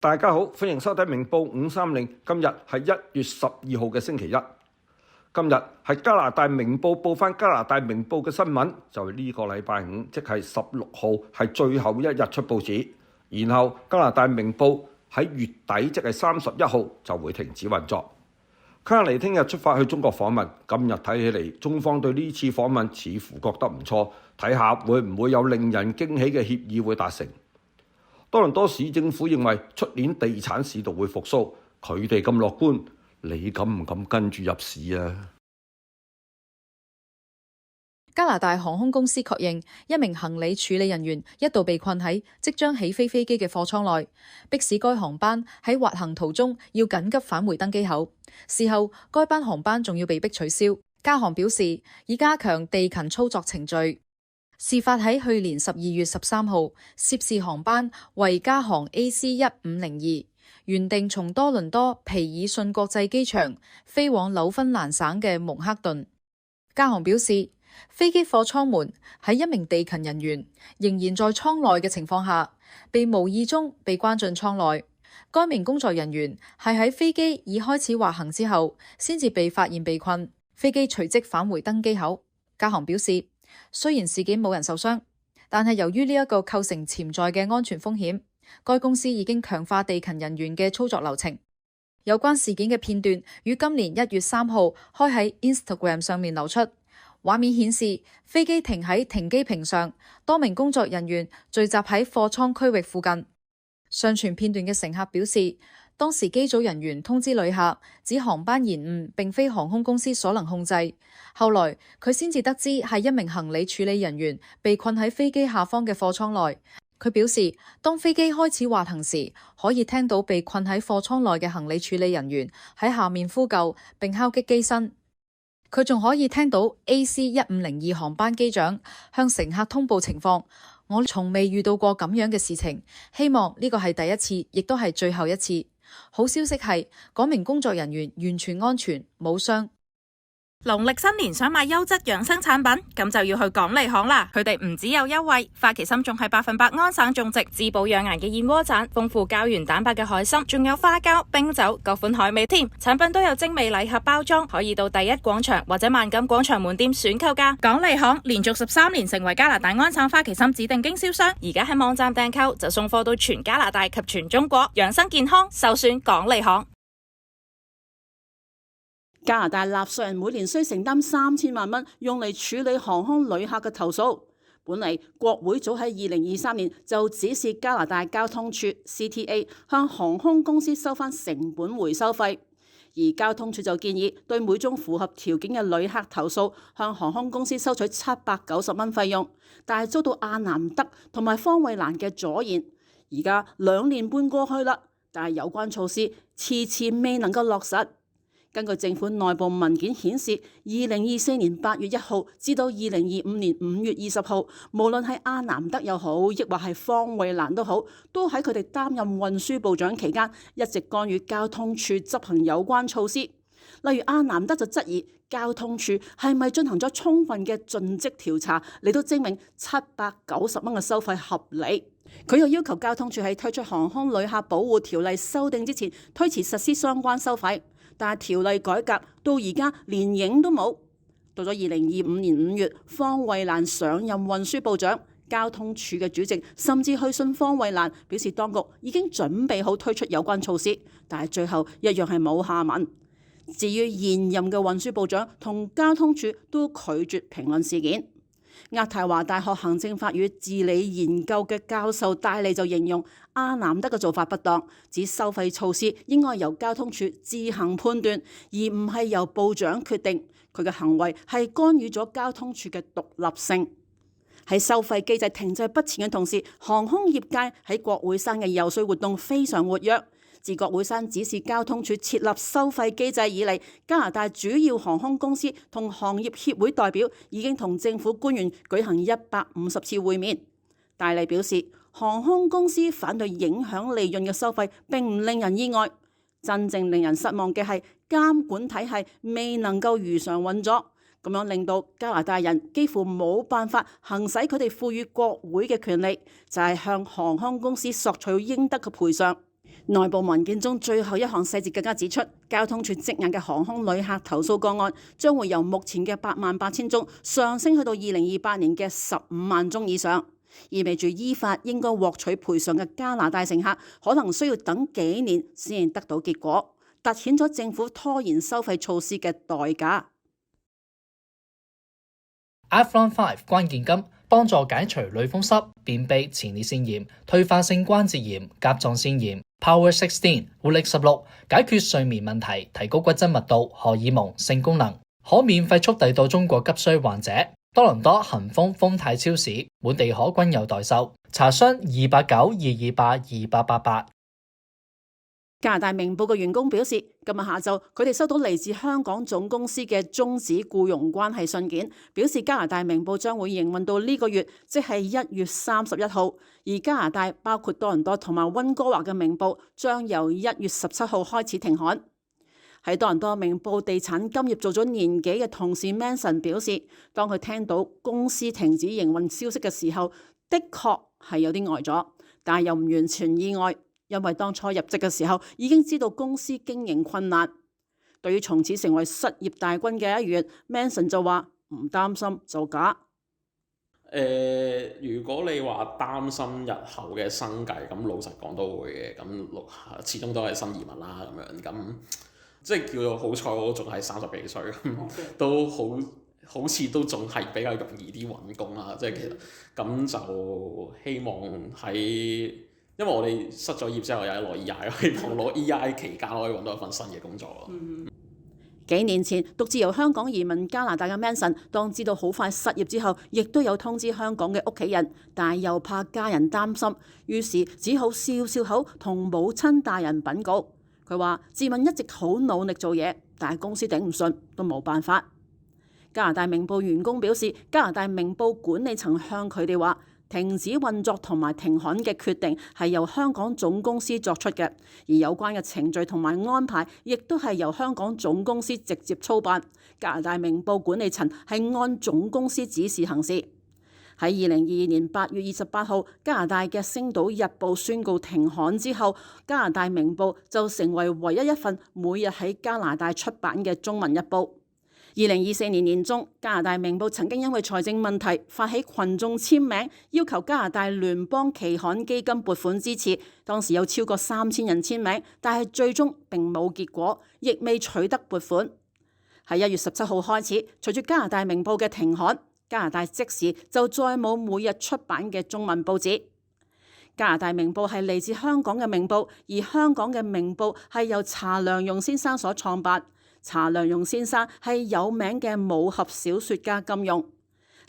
大家好，歡迎收睇明報530。今日係1月12號嘅星期一。今日係加拿大明報報翻加拿大明報嘅新聞，就係呢個禮拜五，即係16號係最後一日出報紙。然後加拿大明報喺月底，即係31號就會停止運作。卡尼聽日出發去中國訪問，今日睇起嚟，中方對呢次訪問似乎覺得唔錯，睇下會唔會有令人驚喜嘅協議會達成。多倫多市政府認為出年地產市道會復甦，佢哋咁樂觀，你敢唔敢跟住入市啊？加拿大航空公司確認，一名行李處理人員一度被困喺即將起飛飛機嘅貨艙內，迫使該航班喺滑行途中要緊急返回登機口。事後，該班航班仲要被迫取消。加航表示，已加強地勤操作程序。事發喺去年12月13號，涉事航班為加航 AC-1502，原定從多倫多皮爾遜國際機場飛往紐芬蘭省嘅蒙克頓。加航表示，飛機貨艙門喺一名地勤人員仍然在艙內嘅情況下，被無意中被關進艙內。該名工作人員係喺飛機已開始滑行之後，先至被發現被困。飛機隨即返回登機口。加航表示，雖然事件冇人受傷，但係由於呢一個構成潛在嘅安全風險，該公司已經強化地勤人員嘅操作流程。有關事件嘅片段於今年1月3號開喺 Instagram 上面流出，畫面顯示飛機停喺停機坪上，多名工作人員聚集喺貨艙區域附近。上傳片段嘅乘客表示，當時機組人員通知旅客指航班延誤並非航空公司所能控制。後來佢先至得知係一名行李處理人員被困喺飛機下方嘅貨艙內。佢表示，當飛機開始滑行時，可以聽到被困喺貨艙內嘅行李處理人員喺下面呼救並敲擊機身。佢仲可以聽到 AC-1502 航班機長向乘客通報情況。我從未遇到過咁樣嘅事情，希望呢個係第一次，亦都係最後一次。好消息係，嗰名工作人員完全安全，冇傷。農曆新年想買優質養生產品，咁就要去港利行啦。佢哋唔只有優惠，花旗參仲係100%安省種植、滋補養顏嘅燕窩盞，豐富膠原蛋白嘅海參，仲有花膠、冰酒、各款海味添。產品都有精美禮盒包裝，可以到第一廣場或者萬錦廣場門店選購㗎。港利行連續13年成為加拿大安省花旗參指定經銷商，而家喺網站訂購就送貨到全加拿大及全中國，養生健康首選港利行。加拿大納稅人每年需承擔3000萬蚊用嚟處理航空旅客嘅投訴。本嚟國會早喺2023年就指示加拿大交通處 CTA 向航空公司收返成本回收費，而交通處就建議對每宗符合條件嘅旅客投訴向航空公司收取790蚊費用，但係遭到阿南德同埋方慧蘭嘅阻延。而家2年半過去啦，但係有關措施遲遲未能夠落實。根據政府內部文件顯示，2024年8月1號至到2025年5月20號，無論係阿南德又好，抑或係方慧蘭都好，都喺佢哋擔任運輸部長期間，一直干預交通處執行有關措施。例如阿南德就質疑交通處係咪進行咗充分嘅盡職調查嚟到證明790蚊嘅收費合理。佢又要求交通處喺推出航空旅客保護條例修訂之前推遲實施相關收費。但係條例改革到而家連影都冇。到咗2025年5月，方慧蘭上任運輸部長，交通處嘅主席甚至去信方慧蘭，表示當局已經準備好推出有關措施，但係最後一樣係冇下文。至於現任嘅運輸部長同交通處都拒絕評論事件。渥太華大學行政法與治理研究嘅教授戴利就形容阿南德嘅做法不當，指收費措施應該由交通處自行判斷，而唔係由部長決定。佢嘅行為係干預咗交通處嘅獨立性。喺收費機制停滯不前嘅同時，航空業界喺國會山嘅遊說活動非常活躍。自國會山指示交通處設立收費機制以嚟，加拿大主要航空公司同行業協會代表已經同政府官員舉行150次會面。戴利表示，航空公司反對影響利潤嘅收費並唔令人意外，真正令人失望嘅係監管體系未能夠如常運作，咁樣令到加拿大人幾乎冇辦法行使佢哋賦予國會嘅權利，就係向航空公司索取應得嘅賠償。內部文件中最後一項細節更加指出，交通處積壓嘅航空旅客投訴個案將會由目前嘅88000宗上升去到2028年嘅15萬宗以上，意味住依法應該獲取賠償嘅加拿大乘客可能需要等幾年先至得到結果，凸顯咗政府拖延收費措施嘅代價。Athlon 5關鍵金幫助解除類風濕、便秘、前列腺炎、退化性關節炎、甲狀腺炎。Power 16活力16解決睡眠問題，提高骨質密度、荷爾蒙、性功能，可免費速遞到中國急需患者。多倫多恒豐豐泰超市滿地可均有代售，查詢289-228-2888。加拿大明報嘅員工表示，今日下晝佢哋收到嚟自香港總公司嘅終止僱傭關係信件，表示加拿大明報將會營運到呢個月，即係1月31號。而加拿大包括多倫多同埋溫哥華嘅明報將由1月17號開始停刊。喺多倫多明報地產金業做咗年幾嘅同事 Manson 表示，當佢聽到公司停止營運消息嘅時候，的確係有啲呆咗，但係又唔完全意外。因為當初入職嘅時候已經知道公司經營困難，對於從此成為失業大軍嘅一員 ，Manson 就話唔擔心就假。如果你話擔心日後嘅生計，咁老實講都會嘅。咁始終都係新移民啦，咁樣咁即係叫做好彩，我仲係30幾歲，都好似都仲係比較容易啲揾工啦。即係其實咁就希望喺。因為我哋失咗業之後，有一攞 EI， 希望攞 EI 期間可以揾到一份新嘅工作咯。幾年前獨自由香港移民加拿大嘅 Manson， 當知道好快失業之後，亦都有通知香港嘅屋企人，但係又怕家人擔心，於是只好笑笑口同母親大人稟告。佢話自問一直好努力做嘢，但係公司頂唔順，都冇辦法。加拿大明報員工表示，加拿大明報管理層向佢哋話，停止運作同埋停刊嘅決定係由香港總公司作出嘅，而有關嘅程序同埋安排亦都係由香港總公司直接操辦。加拿大明報管理層係按總公司指示行事。喺2022年8月28號，加拿大嘅《星島日報》宣告停刊之後，加拿大明報就成為唯一一份每日喺加拿大出版嘅中文日報。2024年年中，加拿大明報曾經因為財政問題發起群眾簽名，要求加拿大聯邦期刊基金撥款支持。當時有超過3000人簽名，但係最終並冇結果，亦未取得撥款。喺1月17號開始，隨住加拿大明報嘅停刊，加拿大即時就再冇每日出版嘅中文報紙。加拿大明報係嚟自香港嘅明報，而香港嘅明報係由查良鏞先生所創辦。查良鏞先生係有名嘅武俠小說家金庸。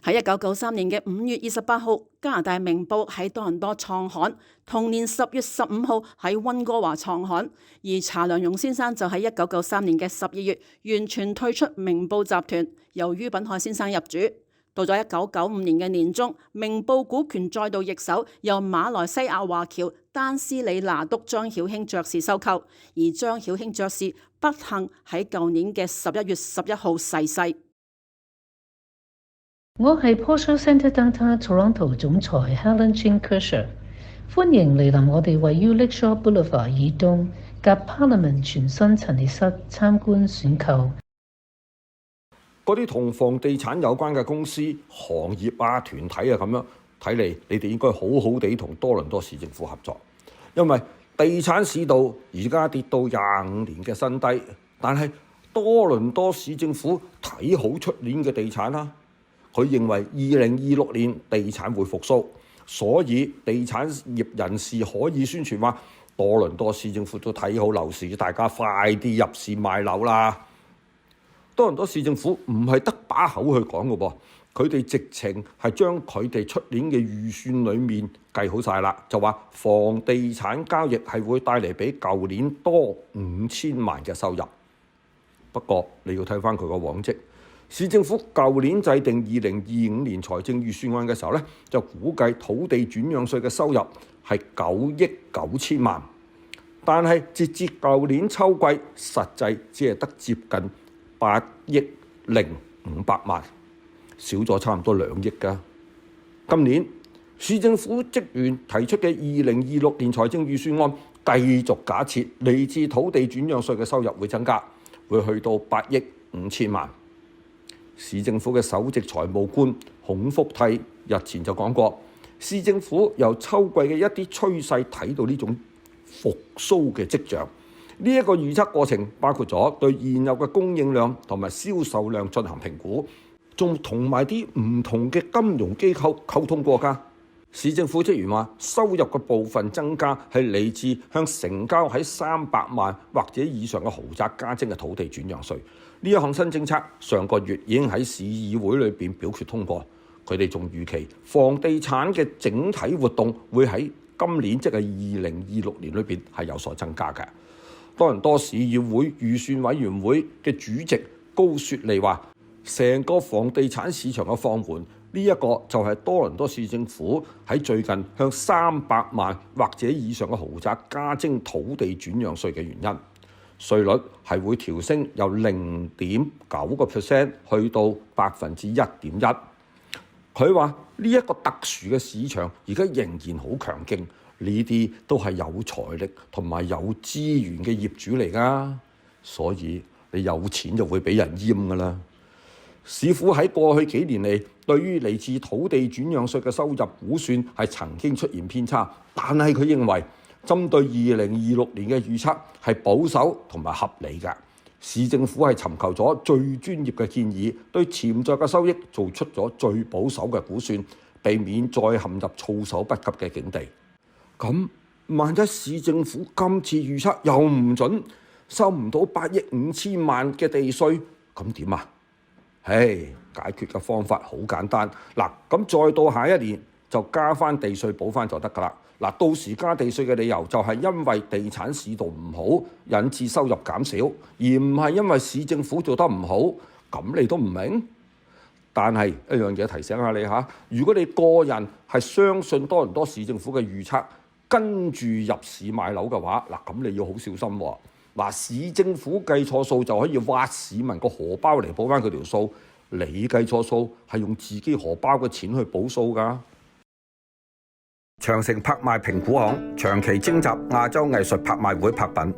喺1993年嘅5月28號，加拿大明報喺多倫多創刊，同年10月15號喺溫哥華創刊。而查良鏞先生就喺1993年嘅12月完全退出明報集團，由于品海先生入主。到咗1995年嘅年中，明報股權再度易手，由馬來西亞華僑丹斯里拿督張曉卿爵士收購，而張曉卿爵士不幸喺舊年嘅11月11號逝世。我係 Porsche Centre Downtown Toronto 總裁 Helen Chin Kershaw， 歡迎嚟臨我哋位於 Lakeshore Boulevard 以東及 Parliament 全新陳列室參觀選購。嗰啲同房地產有關嘅公司、行業啊、團體啊咁樣，睇嚟你哋應該好好地同多倫多市政府合作，因為地產市道而家跌到25年嘅新低，但係多倫多市政府睇好出年嘅地產啦。佢認為2026年地產會復甦，所以地產業人士可以宣傳話多倫多市政府都睇好樓市，大家快啲入市買樓啦。多倫多市政府唔係得把口去講嘅噃，佢哋直情係將佢哋出年嘅預算裡面計好晒啦，就話房地產交易係會帶嚟比舊年多5000萬嘅收入。不過你要睇翻佢個往績，市政府舊年制定2025年財政預算案嘅時候呢，就估計土地轉讓稅嘅收入係9億9千萬，但係截至舊年秋季，實際只係得接近8億0500萬，少咗差唔多2億㗎。今年市政府職員提出嘅2026年財政預算案繼續假設嚟自土地轉讓稅嘅收入會增加，會去到8億5千萬。市政府嘅首席財務官孔福悌日前就講過，市政府由秋季嘅一啲趨勢睇到呢種復甦嘅跡象。呢一個預測過程包括咗對現有嘅供應量同埋銷售量進行評估，仲同埋啲唔同嘅金融機構溝通過㗎。市政府職員話，收入嘅部分增加係嚟自向成交喺300萬或者以上嘅豪宅加徵嘅土地轉讓稅。呢一項新政策上個月已經喺市議會裏邊表決通過。佢哋仲預期房地產嘅整體活動會喺今年即係2026年裏邊係有所增加嘅。多倫多市議會預算委員會嘅主席高雪莉話，成個房地產市場嘅放緩，呢一個就係多倫多市政府喺最近向300萬或者以上嘅豪宅加徵土地轉讓稅嘅原因。稅率係會調升由0.9% 去到1.1%。佢話呢一個特殊嘅市場而家仍然好強勁，呢啲都係有財力同埋有資源嘅業主嚟㗎，所以你有錢就會俾人閹㗎啦。市府喺過去幾年嚟對於嚟自土地轉讓稅嘅收入估算係曾經出現偏差，但係佢認為針對2026年嘅預測係保守同埋合理㗎。市政府係尋求咗最專業嘅建議，對潛在嘅收益做出咗最保守嘅估算，避免再陷入措手不及嘅境地。咁萬一市政府今次預測又唔準，收唔到8億5千萬嘅地稅，咁點啊？解決嘅方法好簡單，咁再到下一年就加翻地稅補翻就得㗎啦。到時加地稅嘅理由就係因為地產市道唔好，引致收入減少，而唔係因為市政府做得唔好。咁你都唔明？但係一樣嘢提醒下你嚇，如果你個人係相信多倫多市政府嘅預測，跟住入市買樓嘅話，咁你要好小心喎。市政府計錯數就可以挖市民個荷包嚟補翻佢條數，你計錯數係用自己荷包嘅錢去補數㗎。長城拍賣評估行長期徵集亞洲藝術拍賣會拍品，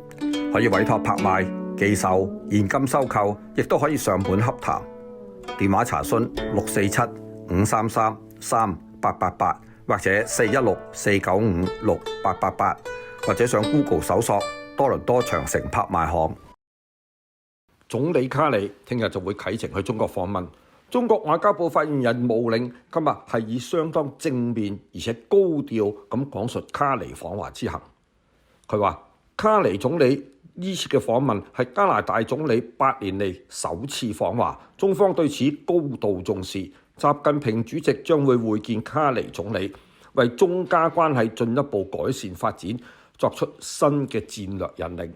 可以委託拍賣、寄售、現金收購，亦都可以上門洽談。電話查詢647-533-3888或者416-495-6888，或者上 Google 搜索多倫多長城拍賣行。總理卡里聽日就會啟程去中國訪問。中國外交部發言人毛寧今日係以相當正面而且高調咁講述卡里訪華之行。佢話卡里總理呢次嘅訪問係加拿大總理8年嚟首次訪華，中方對此高度重視。習近平主席將會會見卡里總理，為中加關係進一步改善發展作出新嘅戰略引領。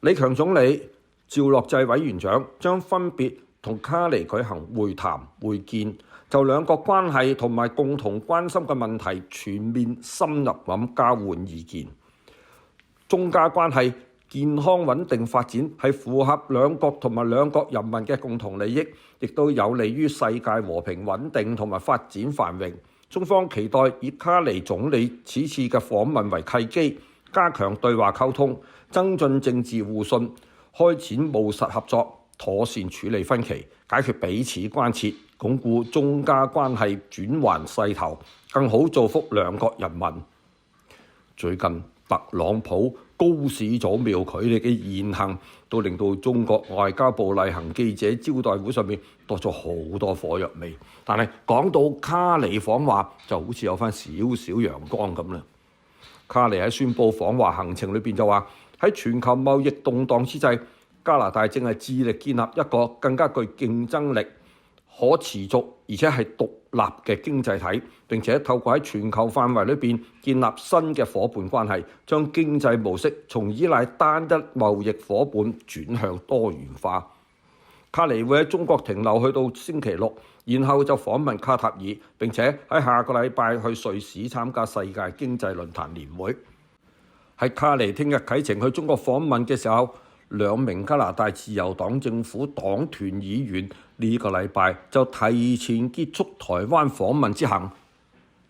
李強總理、趙樂際委員長將分別同卡里舉行會談會見，就兩國關係同埋共同關心嘅問題全面深入咁交換意見。中加關係健康穩定發展係符合兩國同埋兩國人民嘅共同利益，亦都有利於世界和平穩定同埋發展繁榮。中方期待以卡里總理此次嘅訪問為契機，加強對話溝通，增進政治互信，開展務實合作，妥善處理分歧，解決彼此關切，鞏固中加關係轉換勢頭，更好造福兩國人民。最近特朗普高市早苗佢哋嘅言行，都令到中國外交部例行記者招待會上面多咗好多火藥味。但係講到卡里訪華，就好似有翻少少陽光咁啦。卡里喺宣布訪華行程裏邊就話，喺全球貿易動盪之際，加拿大正係致力建立一個更加具競爭力、可持續而且係獨立嘅經濟體，並且透過喺全球範圍裏邊建立新嘅夥伴關係，將經濟模式從依賴單一貿易夥伴轉向多元化。卡里會喺中國停留去到星期六，然後就訪問卡塔爾，並且喺下個禮拜去瑞士參加世界經濟論壇年會。喺卡里聽日啟程去中國訪問嘅時候，兩名加拿大自由黨政府黨團議員呢個禮拜就提前結束台灣訪問之行。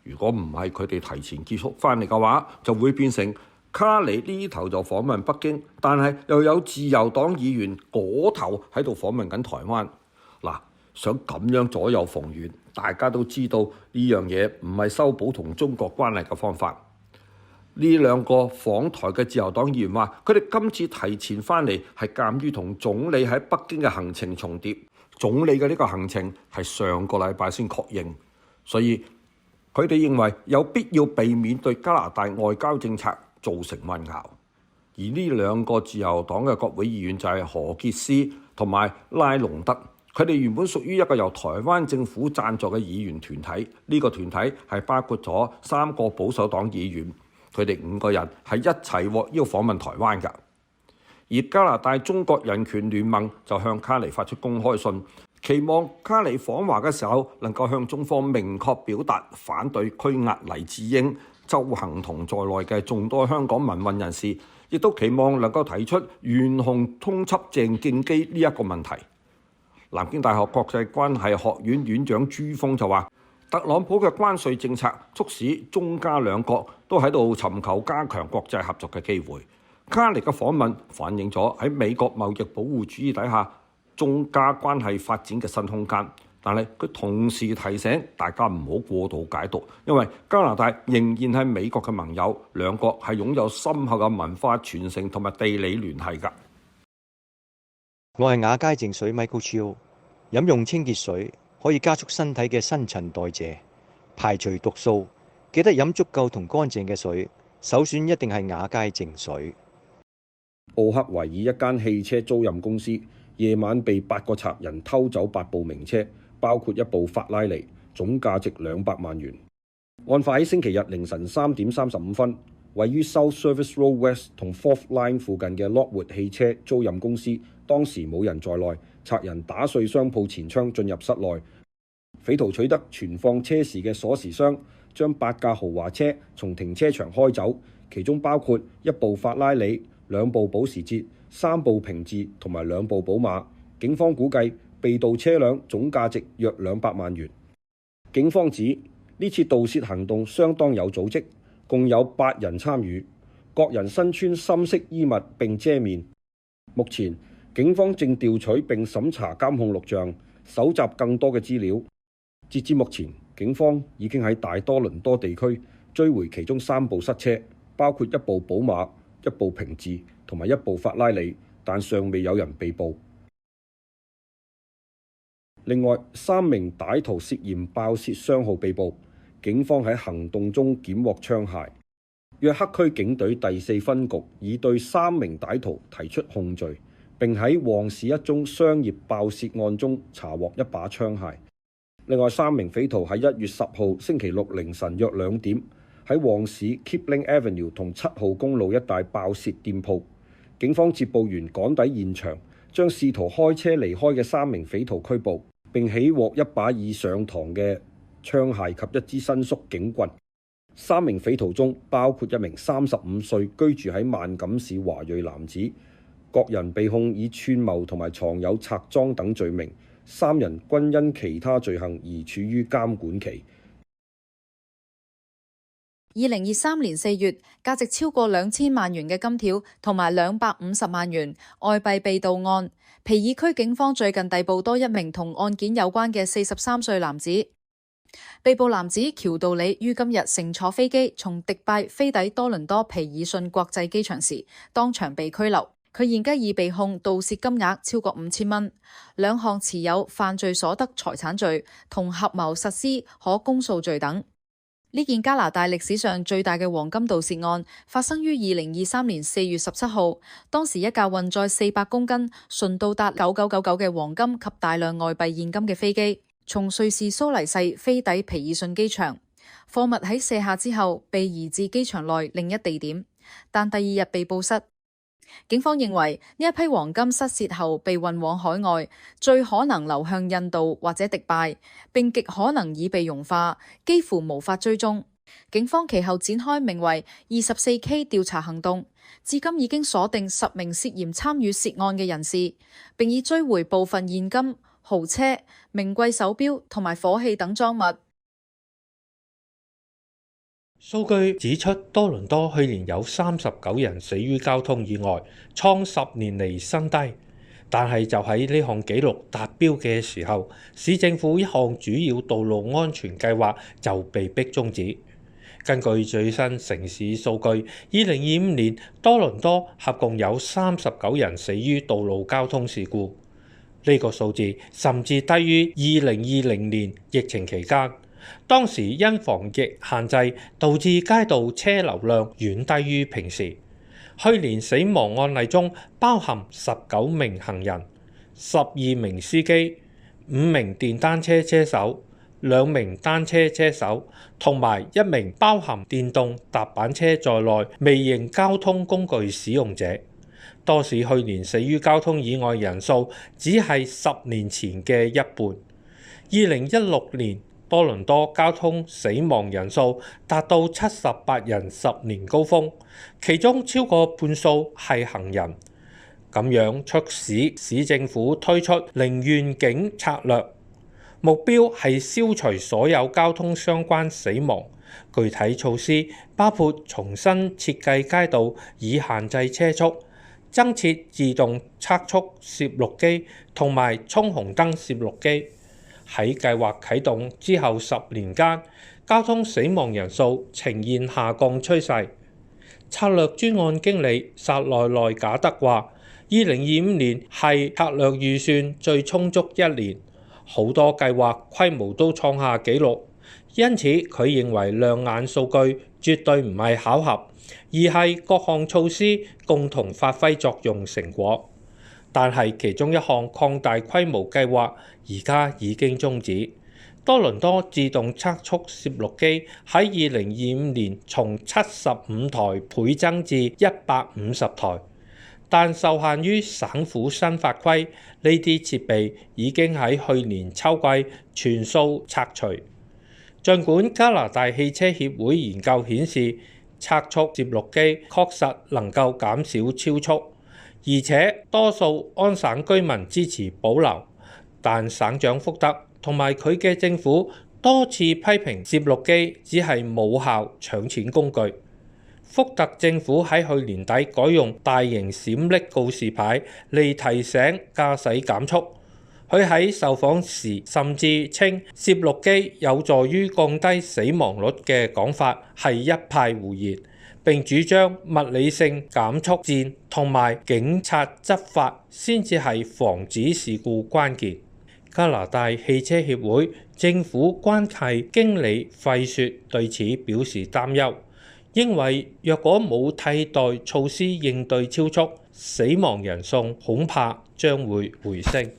如果唔係佢哋提前結束翻嚟嘅話，就會變成卡尼呢頭就訪問北京，但係又有自由黨議員嗰頭喺度訪問緊台灣。嗱，想咁樣左右逢源，大家都知道呢樣嘢唔係修補同中國關係嘅方法。呢兩個訪台嘅自由黨議員話，佢哋今次提前翻嚟係鑑於同總理喺北京嘅行程重疊，總理嘅呢個行程係上個禮拜先確認，所以佢哋認為有必要避免對加拿大外交政策造成混淆。而呢兩個自由黨嘅國會議員就係何潔斯同埋拉隆德，佢哋原本屬於一個由台灣政府贊助嘅議員團體，呢個團體係包括咗3個保守黨議員。佢哋5個人係一齊獲邀訪問台灣㗎，而加拿大中國人權聯盟就向卡尼發出公開信，期望卡尼訪華嘅時候能夠向中方明確表達反對拘押黎智英、鄒幸彤在內嘅眾多香港民運人士，亦都期望能夠提出懸紅通緝鄭敬基呢一個問題。南京大學國際關係學院院長朱鋒就話，特朗普嘅關稅政策促使中加兩國都喺度尋求加強國際合作嘅機會。卡尼嘅訪問反映咗喺美國貿易保護主義底下中加關係發展嘅新空間，但係佢同時提醒大家唔好過度解讀，因為加拿大仍然係美國嘅盟友，兩國係擁有深厚嘅文化傳承同埋地理聯繫㗎。我係亞佳淨水 Michael Chiu， 飲用清潔水可以加速身體嘅新陳代謝，排除毒素。記得飲足夠同乾淨嘅水，首選一定係亞佳淨水。奧克維爾一間汽車租賃公司夜晚被8個賊人偷走8部名車，包括1部法拉利，總價值200萬元。案發喺星期日凌晨3點35分，位於 South Service Road West 同 Fourth Line 附近嘅 Lockwood 汽車租賃公司，當時冇人在內。賊人打碎商鋪前窗進入室內，匪徒取得存放車匙嘅鎖匙箱，將8架豪華車從停車場開走，其中包括1部法拉利、2部保時捷、3部平治同埋2部寶馬。警方估計被盜車輛總價值約200萬元。警方指呢次盜竊行動相當有組織，共有8人參與，各人身穿深色衣物並遮面。目前警方正調取並審查監控錄像，搜集更多嘅資料。截至目前，警方已經喺大多倫多地區追回其中3部失車，包括1部寶馬、1部平治同埋1部法拉利，但尚未有人被捕。另外，3名歹徒涉嫌爆竊商號被捕，警方喺行動中檢獲槍械。約克區警隊第4分局已對3名歹徒提出控罪，並喺旺市一宗商業爆竊案中查獲1把槍械。另外3名匪徒喺1月10號星期六凌晨約2點喺旺市 Kipling Avenue 同7號公路一帶爆竊店鋪。警方接報員趕抵現場，將試圖開車離開嘅3名匪徒拘捕，並起獲1把已上膛嘅槍械及1支伸縮警棍。3名匪徒中包括1名35歲居住喺萬錦市華裔男子，各人被控以串謀同埋藏有賊贓等罪名，3人均因其他罪行而處於監管期。2023年4月，價值超過2000萬元嘅金條同埋250萬元外幣被盜案，皮爾區警方最近逮捕多1名同案件有關嘅43歲男子。被捕男子喬道理於今日乘坐飛機從迪拜飛抵多倫多皮爾遜國際機場時，當場被拘留。佢現今已被控盜竊金額超過5000蚊，2項持有犯罪所得財產罪同合謀實施可公訴罪等。呢件加拿大歷史上最大嘅黃金盜竊案發生於2023年4月17號，當時一架運載400公斤、純度達9999嘅黃金及大量外幣現金嘅飛機，從瑞士蘇黎世飛抵皮爾遜機場，貨物喺卸下之後被移至機場內另一地點，但第2日被報失。警方認為呢一批黃金失竊後被運往海外，最可能流向印度或者迪拜，並極可能已被融化，幾乎無法追蹤。警方其後展開名為 24K 調查行動，至今已經鎖定10名涉嫌參與竊案嘅人士，並已追回部分現金、豪車、名貴手錶同埋火器等贓物。數據指出，多倫多去年有39人死於交通意外，創10年嚟新低。但係就喺呢項紀錄達標嘅時候，市政府一項主要道路安全計劃就被迫終止。根據最新城市數據，2025年多倫多合共有39人死於道路交通事故，呢個數字甚至低於2020年疫情期間。當時因防疫限制，導致街道車流量遠低於平時。去年死亡案例中包含19名行人、12名司機、5名電單車車手、2名單車車手同埋1名包含電動踏板車在內微型交通工具使用者。多士去年死於交通意外人數只係10年前嘅一半。2016年多倫多交通死亡人數達到78人10年高峰，其中超過半數係行人。咁樣促使市政府推出零願景策略，目標係消除所有交通相關死亡。具體措施包括重新設計街道以限制車速，增設自動測速攝錄機同埋衝紅燈攝錄機。喺計劃啟動之後10年間，交通死亡人數呈現下降趨勢。策略專案經理薩內內賈德話：2025年係策略預算最充足一年，好多計劃規模都創下紀錄，因此佢認為亮眼數據絕對唔係巧合，而係各項措施共同發揮作用成果。但係其中一項擴大規模計劃而家已經終止。多倫多自動測速攝錄機喺2025年從75台倍增至150台，但受限於省府新法規，呢啲設備已經喺去年秋季全數拆除。儘管加拿大汽車協會研究顯示，測速攝錄機確實能夠減少超速，而且多數安省居民支持保留，但省長福特同埋佢嘅政府多次批評攝錄機只係無效搶錢工具。福特政府喺去年底改用大型閃爍告示牌嚟提醒駕駛減速。佢喺受訪時甚至稱攝錄機有助於降低死亡率嘅講法係一派胡言，並主張物理性減速戰同埋警察執法先至係防止事故關鍵。加拿大汽車協會政府關係經理費雪對此表示擔憂，認為若果冇替代措施應對超速，死亡人數恐怕將會回升。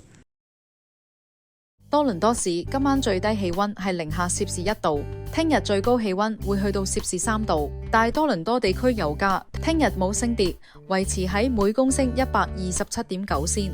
多倫多市今晚最低氣溫係零下攝氏1度，聽日最高氣溫會去到攝氏3度。大多倫多地區油價聽日冇升跌，維持喺每公升127.9仙。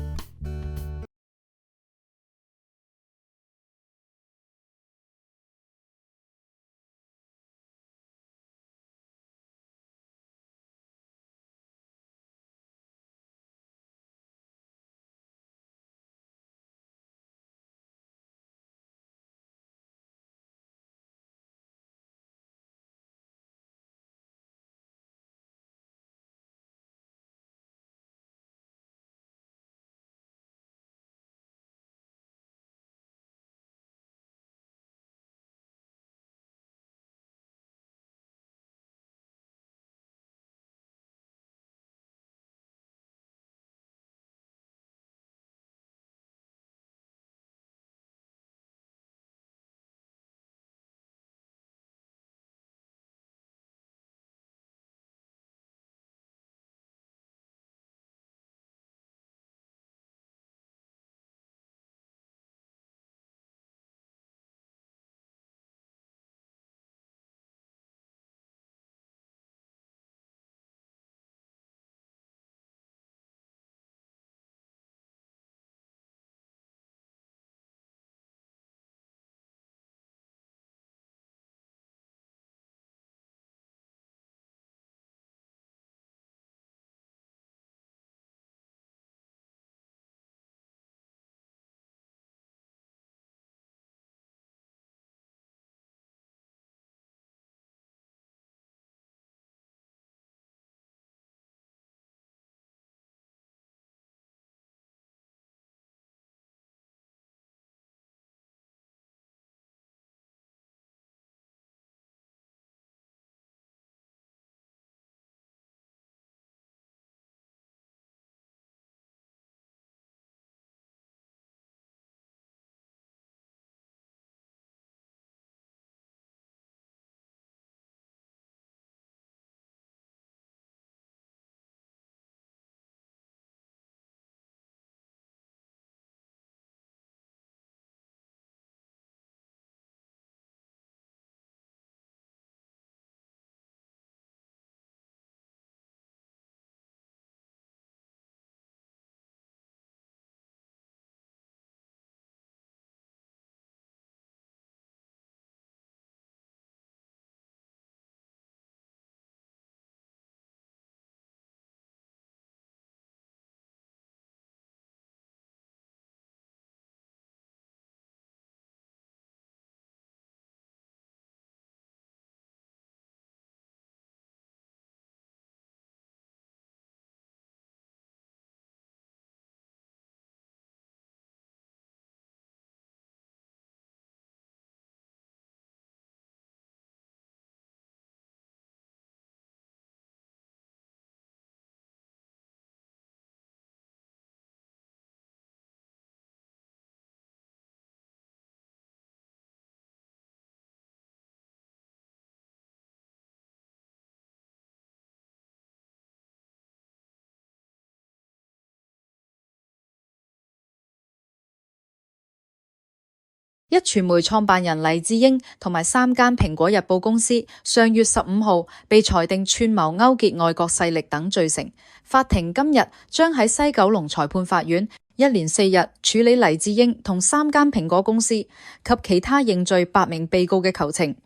壹傳媒創辦人黎智英同埋3間蘋果日報公司上月15號被裁定串謀勾結外國勢力等罪成。法庭今日將喺西九龍裁判法院1連4日處理黎智英同3間蘋果公司及其他認罪8名被告嘅求情。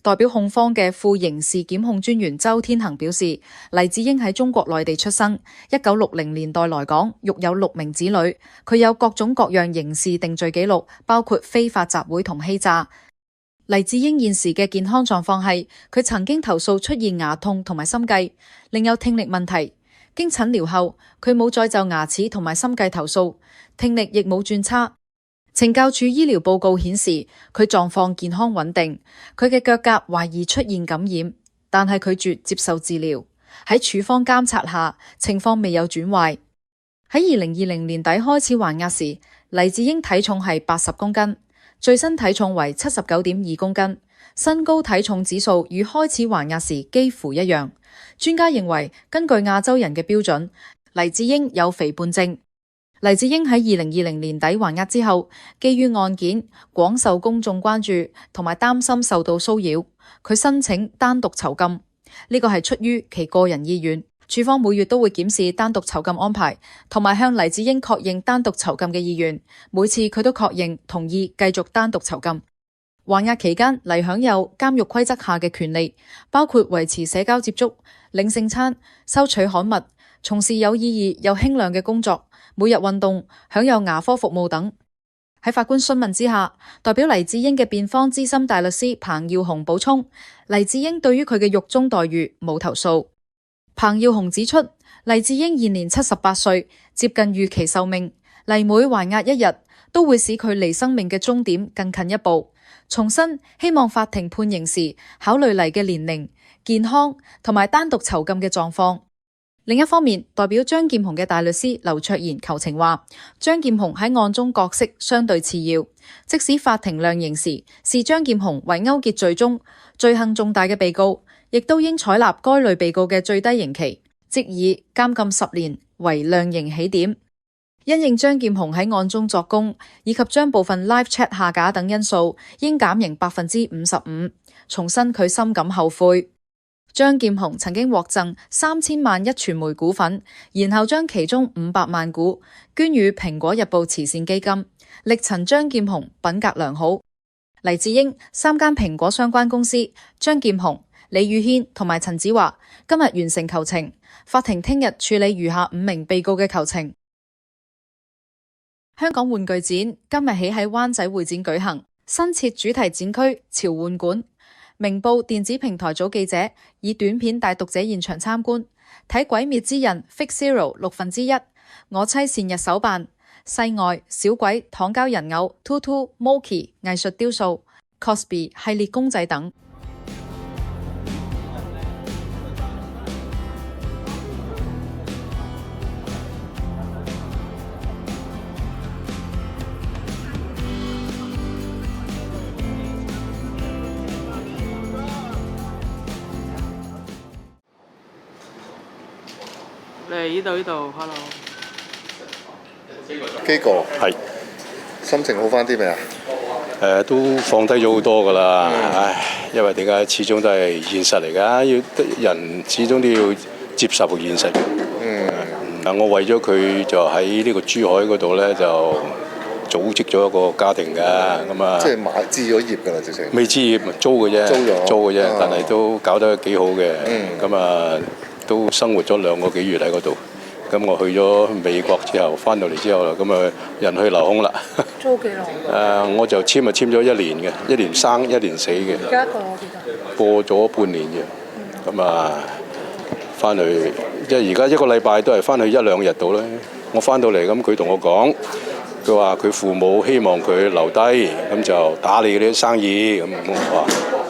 代表控方嘅副刑事檢控專員周天恒表示，黎智英喺中國內地出生，1960年代來港，育有6名子女，佢有各種各樣刑事定罪記錄，包括非法集會同欺詐。黎智英現時嘅健康狀況係，佢曾經投訴出現牙痛同埋心悸，另有聽力問題。經診療後，佢冇再就牙齒同埋心悸投訴，聽力亦冇轉差。懲教署醫療報告顯示，佢狀況健康穩定，佢嘅腳甲懷疑出現感染，但係拒絕接受治療。喺處方監察下，情況未有轉壞。喺2020年底開始還押時，黎智英體重係80公斤，最新體重為79.2公斤，身高體重指數與開始還押時幾乎一樣。專家認為，根據亞洲人嘅標準，黎智英有肥胖症。黎智英喺2020年底還押之後，基於案件廣受公眾關注同埋擔心受到騷擾，佢申請單獨囚禁。呢個係出於其個人意願。處方每月都會檢視單獨囚禁安排，同埋向黎智英確認單獨囚禁嘅意願。每次佢都確認同意繼續單獨囚禁。還押期間，黎享有監獄規則下嘅權利，包括維持社交接觸、領聖餐、收取刊物、從事有意義又輕量嘅工作、每日運動、享有牙科服務等。喺法官詢問之下，代表黎智英嘅辯方資深大律師彭耀雄補充，黎智英對於佢嘅獄中待遇冇投訴。彭耀雄指出，黎智英現年78歲，接近預期壽命，黎每還押1日，都會使佢離生命嘅終點更近一步。重申希望法庭判刑時考慮黎嘅年齡、健康同埋單獨囚禁嘅狀況。另一方面，代表張劍虹嘅大律師劉卓賢求情話，張劍虹喺案中角色相對次要，即使法庭量刑時視張劍虹為勾結罪中罪行重大嘅被告，亦都應採納該類被告嘅最低刑期，即以監禁10年為量刑起點。因應張劍虹喺案中作供，以及將部分 live chat 下架等因素，應減刑55%。重申佢深感後悔。張劍虹曾經獲贈3000萬壹傳媒股份，然後將其中500萬股捐予蘋果日報慈善基金，力陳張劍虹品格良好。黎智英3間蘋果相關公司，張劍虹、李宇軒同埋陳子華今日完成求情，法庭聽日處理餘下5名被告嘅求情。香港玩具展今日起喺灣仔會展舉行，新設主題展區潮玩館。明報電子平台組記者以短片帶讀者現場參觀，睇《鬼滅之刃 Fix Zero 1/6》、我妻善逸手辦、世外小鬼糖膠人偶 Tutu Moki 藝術雕塑、Cosby 系列公仔等。呢度 ，hello。基哥係心情好翻啲未啊？都放低咗好多噶啦，因為點解？始終都係現實嚟㗎，要人始終都要接受現實。我為咗佢就喺呢個珠海嗰度咧，就組織咗一個家庭㗎，咁啊。即係買置咗業㗎啦，直情。未置業，租嘅啫，租嘅啫，但係都搞得幾好嘅，咁啊。都生活咗2個幾月喺嗰度，咁我去咗美國之後，翻到嚟之後啦，咁啊人去樓空啦。租幾耐？我就簽咗1年嘅，1年生1年死嘅。而家過幾多？過咗半年嘅，咁啊翻去，即係而家1個禮拜都係翻去1-2日到啦。我翻到嚟咁，佢同我講，佢話佢父母希望佢留低，咁就打理啲生意咁。我話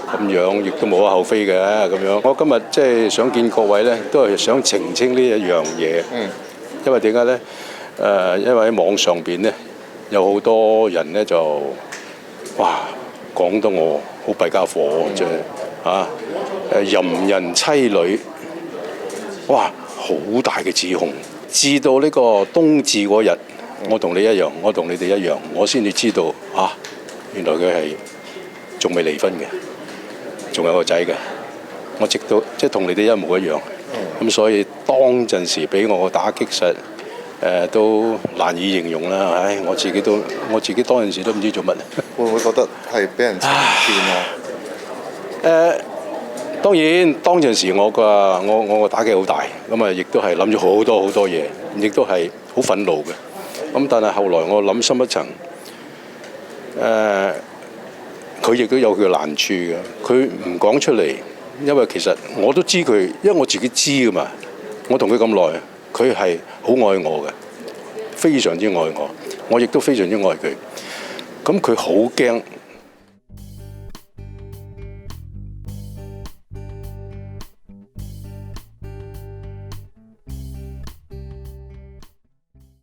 咁樣亦都無可厚非嘅咁樣。我今日即係想見各位咧，都係想澄清呢一樣嘢。因為點解咧？因為喺網上邊咧，有好多人咧就哇講得我好弊家伙啫嚇，淫人妻女，哇好大嘅指控。至到呢個冬至嗰日，我同你一樣，我同你哋一樣，我先至知道嚇。原來佢係仲未離婚嘅，仲有個仔嘅。我直到即係同你哋一模一樣，咁所以當陣時俾我打擊實，都難以形容啦。唉，我自己當陣時都唔知做乜。會唔會覺得係俾人欺騙啊？當然當陣時我個打擊好大，咁啊亦都係諗咗好多嘢，亦都係好憤怒嘅。咁但係後來我諗深一層，佢亦都有佢嘅難處嘅，佢唔講出嚟。因為其實我都知佢，因為我自己知噶嘛。我同佢咁耐，佢係好愛我嘅，非常之愛我。我亦都非常之愛佢。咁佢好驚